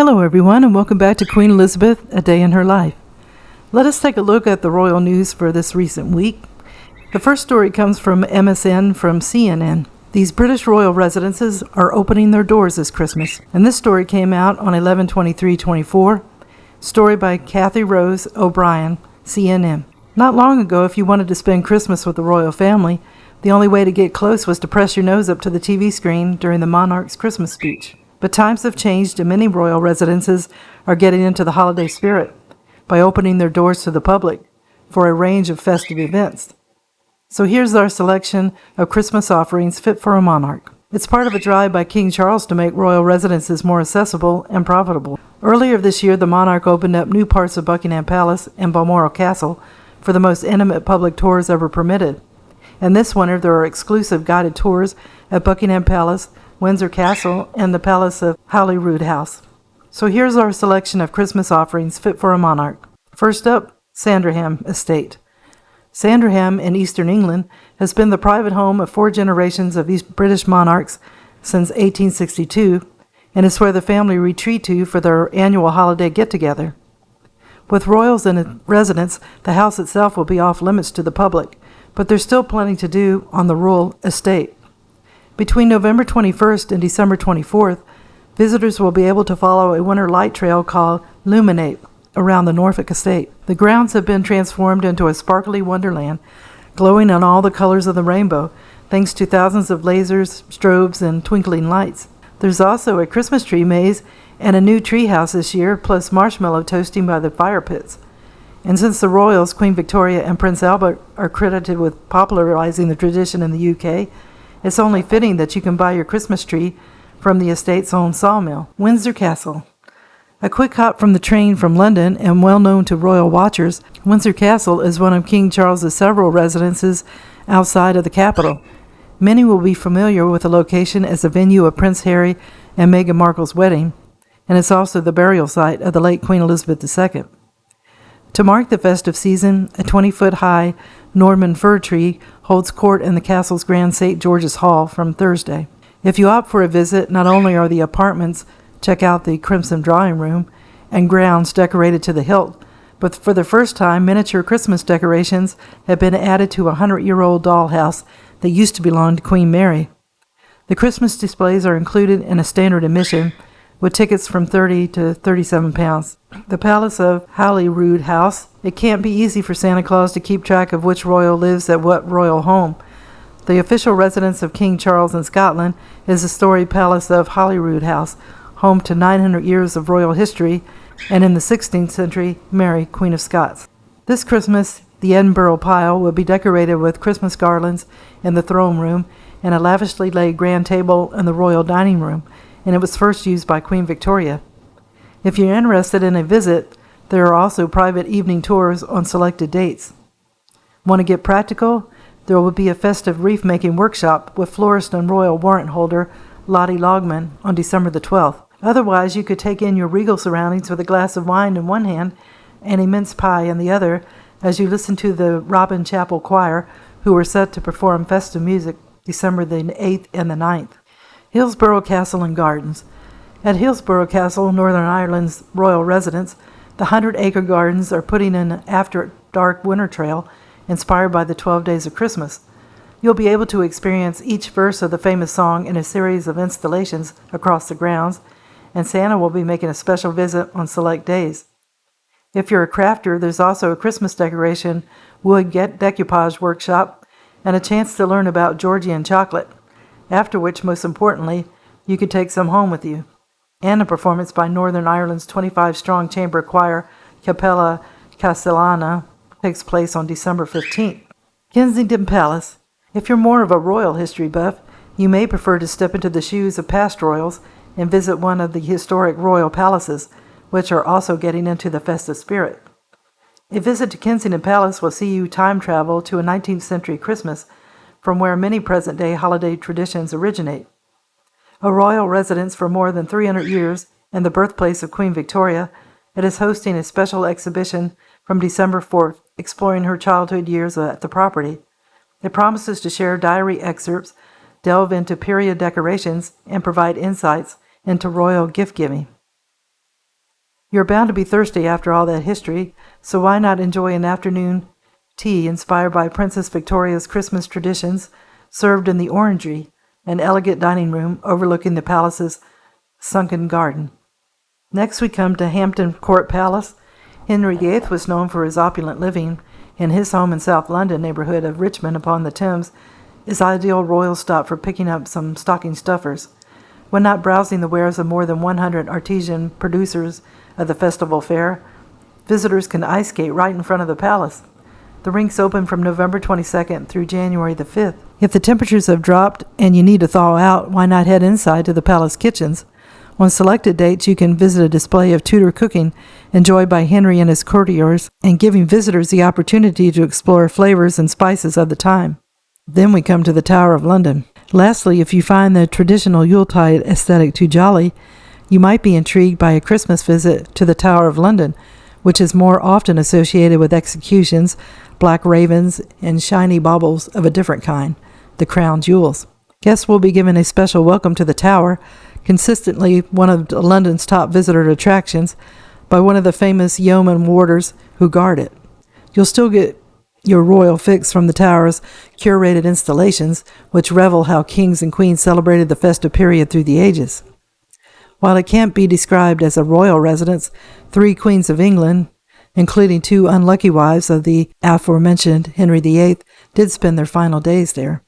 Hello, everyone, and welcome back to Queen Elizabeth, A Day in Her Life. Let us take a look at the royal news for this recent week. The first story comes from MSN from CNN. These British royal residences are opening their doors this Christmas, and this story came out on 11/23/24. Story by Kathy Rose O'Brien, CNN. Not long ago, if you wanted to spend Christmas with the royal family, the only way to get close was to press your nose up to the TV screen during the monarch's Christmas speech. But times have changed, and many royal residences are getting into the holiday spirit by opening their doors to the public for a range of festive events. So here's our selection of Christmas offerings fit for a monarch. It's part of a drive by King Charles to make royal residences more accessible and profitable. Earlier this year, the monarch opened up new parts of Buckingham Palace and Balmoral Castle for the most intimate public tours ever permitted. And this winter, there are exclusive guided tours at Buckingham Palace, Windsor Castle, and the Palace of Holyrood House. So here's our selection of Christmas offerings fit for a monarch. First up, Sandringham Estate. Sandringham in eastern England has been the private home of 4 generations of British monarchs since 1862, and is where the family retreat to for their annual holiday get-together. With royals in residence, the house itself will be off limits to the public, but there's still plenty to do on the royal estate. Between November 21st and December 24th, visitors will be able to follow a winter light trail called Luminate around the Norfolk estate. The grounds have been transformed into a sparkly wonderland, glowing in all the colors of the rainbow, thanks to thousands of lasers, strobes, and twinkling lights. There's also a Christmas tree maze and a new tree house this year, plus marshmallow toasting by the fire pits. And since the royals, Queen Victoria and Prince Albert, are credited with popularizing the tradition in the UK, it's only fitting that you can buy your Christmas tree from the estate's own sawmill. Windsor Castle. A quick hop from the train from London and well known to royal watchers, Windsor Castle is one of King Charles's several residences outside of the capital. Many will be familiar with the location as the venue of Prince Harry and Meghan Markle's wedding, and it's also the burial site of the late Queen Elizabeth II. To mark the festive season, a 20-foot-high Norman fir tree holds court in the castle's Grand St. George's Hall from Thursday. If you opt for a visit, not only are the apartments, check out the Crimson Drawing Room, and grounds decorated to the hilt, but for the first time, miniature Christmas decorations have been added to a 100-year-old dollhouse that used to belong to Queen Mary. The Christmas displays are included in a standard admission, with tickets from £30 to £37. The Palace of Holyrood House. It can't be easy for Santa Claus to keep track of which royal lives at what royal home. The official residence of King Charles in Scotland is the storied Palace of Holyrood House, home to 900 years of royal history, and in the 16th century, Mary, Queen of Scots. This Christmas, the Edinburgh Pile will be decorated with Christmas garlands in the throne room and a lavishly laid grand table in the royal dining room, and it was first used by Queen Victoria. If you're interested in a visit, there are also private evening tours on selected dates. Want to get practical? There will be a festive wreath-making workshop with florist and royal warrant holder Lottie Logman on December the 12th. Otherwise, you could take in your regal surroundings with a glass of wine in one hand and a mince pie in the other as you listen to the Robin Chapel Choir, who are set to perform festive music December the 8th and the 9th. Hillsborough Castle and Gardens. At Hillsborough Castle, Northern Ireland's royal residence, the 100-acre gardens are putting in an after-dark winter trail inspired by the 12 Days of Christmas. You'll be able to experience each verse of the famous song in a series of installations across the grounds, and Santa will be making a special visit on select days. If you're a crafter, there's also a Christmas decoration wood decoupage workshop and a chance to learn about Georgian chocolate, after which, most importantly, you can take some home with you. And a performance by Northern Ireland's 25-strong chamber choir, Capella Castellana, takes place on December 15th. Kensington Palace. If you're more of a royal history buff, you may prefer to step into the shoes of past royals and visit one of the historic royal palaces, which are also getting into the festive spirit. A visit to Kensington Palace will see you time travel to a 19th century Christmas, from where many present-day holiday traditions originate. A royal residence for more than 300 years and the birthplace of Queen Victoria, it is hosting a special exhibition from December 4th, exploring her childhood years at the property. It promises to share diary excerpts, delve into period decorations, and provide insights into royal gift-giving. You're bound to be thirsty after all that history, so why not enjoy an afternoon tea inspired by Princess Victoria's Christmas traditions, served in the Orangery, an elegant dining room overlooking the palace's sunken garden. Next we come to Hampton Court Palace. Henry VIII was known for his opulent living, and his home in South London neighborhood of Richmond upon the Thames is ideal royal stop for picking up some stocking stuffers. When not browsing the wares of more than 100 artisan producers of the festival fair, visitors can ice skate right in front of the palace. The rinks open from November 22nd through January the 5th. If the temperatures have dropped and you need to thaw out, why not head inside to the palace kitchens? On selected dates, you can visit a display of Tudor cooking enjoyed by Henry and his courtiers, and giving visitors the opportunity to explore flavors and spices of the time. Then we come to the Tower of London. Lastly, if you find the traditional Yuletide aesthetic too jolly, you might be intrigued by a Christmas visit to the Tower of London, which is more often associated with executions, black ravens, and shiny baubles of a different kind, the crown jewels. Guests will be given a special welcome to the Tower, consistently one of London's top visitor attractions, by one of the famous yeoman warders who guard it. You'll still get your royal fix from the Tower's curated installations, which revel how kings and queens celebrated the festive period through the ages. While it can't be described as a royal residence, 3 queens of England, including 2 unlucky wives of the aforementioned Henry VIII, did spend their final days there.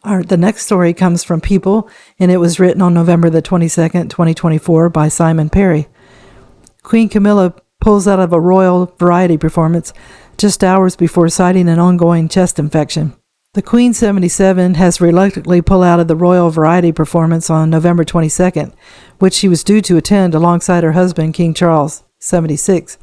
The next story comes from People, and it was written on November the 22nd, 2024 by Simon Perry. Queen Camilla pulls out of a royal variety performance just hours before citing an ongoing chest infection. The Queen 77 has reluctantly pulled out of the royal variety performance on November 22nd, which she was due to attend alongside her husband, King Charles, 76.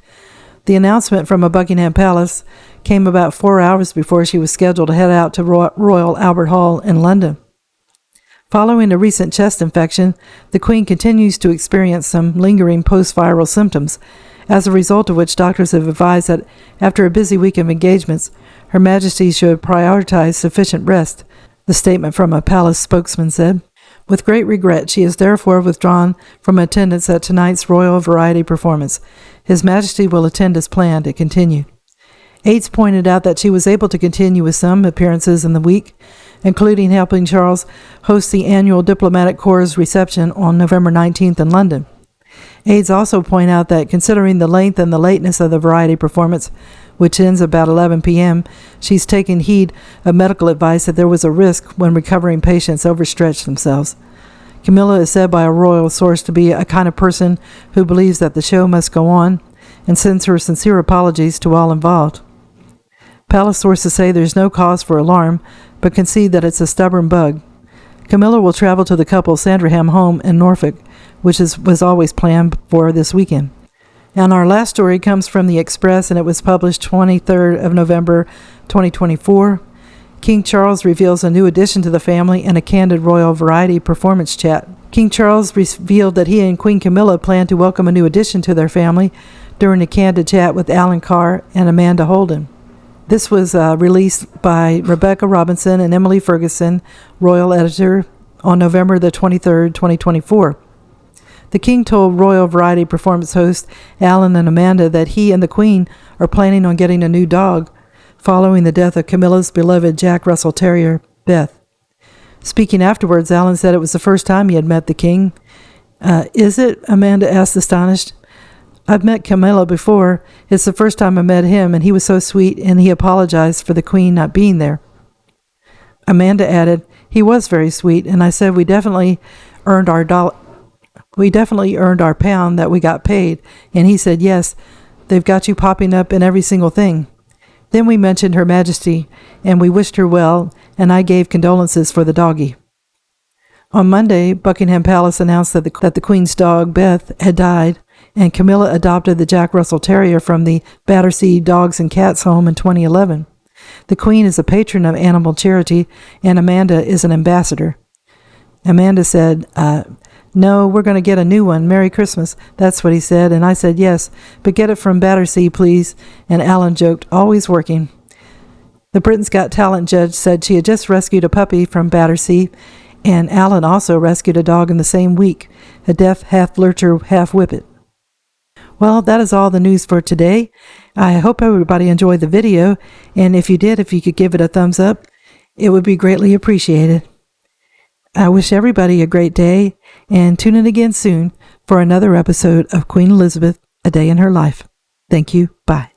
The announcement from a Buckingham Palace came about 4 hours before she was scheduled to head out to Royal Albert Hall in London. Following a recent chest infection, the Queen continues to experience some lingering post-viral symptoms, as a result of which doctors have advised that after a busy week of engagements, Her Majesty should prioritize sufficient rest, the statement from a palace spokesman said. With great regret, she is therefore withdrawn from attendance at tonight's royal variety performance. His Majesty will attend as planned, it continued. Aides pointed out that she was able to continue with some appearances in the week, including helping Charles host the annual Diplomatic Corps reception on November 19th in London. Aides also point out that considering the length and the lateness of the variety performance, which ends about 11 p.m., she's taken heed of medical advice that there was a risk when recovering patients overstretched themselves. Camilla is said by a royal source to be a kind of person who believes that the show must go on, and sends her sincere apologies to all involved. Palace sources say there's no cause for alarm, but concede that it's a stubborn bug. Camilla will travel to the couple's Sandringham home in Norfolk, which was always planned for this weekend. And our last story comes from the Express, and it was published 23rd of November 2024. King Charles reveals a new addition to the family in a candid royal variety performance chat. King Charles revealed that he and Queen Camilla plan to welcome a new addition to their family during a candid chat with Alan Carr and Amanda Holden. This was released by Rebecca Robinson and Emily Ferguson, royal editor, on November the 23rd, 2024. The king told royal variety performance hosts Alan and Amanda that he and the Queen are planning on getting a new dog following the death of Camilla's beloved Jack Russell Terrier, Beth. Speaking afterwards, Alan said it was the first time he had met the king. Is it? Amanda asked, astonished. I've met Camilla before. It's the first time I met him, and he was so sweet, and he apologized for the Queen not being there. Amanda added, he was very sweet, and I said we definitely earned our pound that we got paid, and he said, yes, they've got you popping up in every single thing. Then we mentioned Her Majesty, and we wished her well, and I gave condolences for the doggie. On Monday, Buckingham Palace announced that the Queen's dog, Beth, had died, and Camilla adopted the Jack Russell Terrier from the Battersea Dogs and Cats home in 2011. The Queen is a patron of animal charity, and Amanda is an ambassador. Amanda said, no, we're going to get a new one. Merry Christmas. That's what he said, and I said, yes, but get it from Battersea, please. And Alan joked, always working. The Britain's Got Talent judge said she had just rescued a puppy from Battersea, and Alan also rescued a dog in the same week, a deaf half-lurcher, half-whippet. Well, that is all the news for today. I hope everybody enjoyed the video, and if you did, if you could give it a thumbs up, it would be greatly appreciated. I wish everybody a great day, and tune in again soon for another episode of Queen Elizabeth, A Day in Her Life. Thank you. Bye.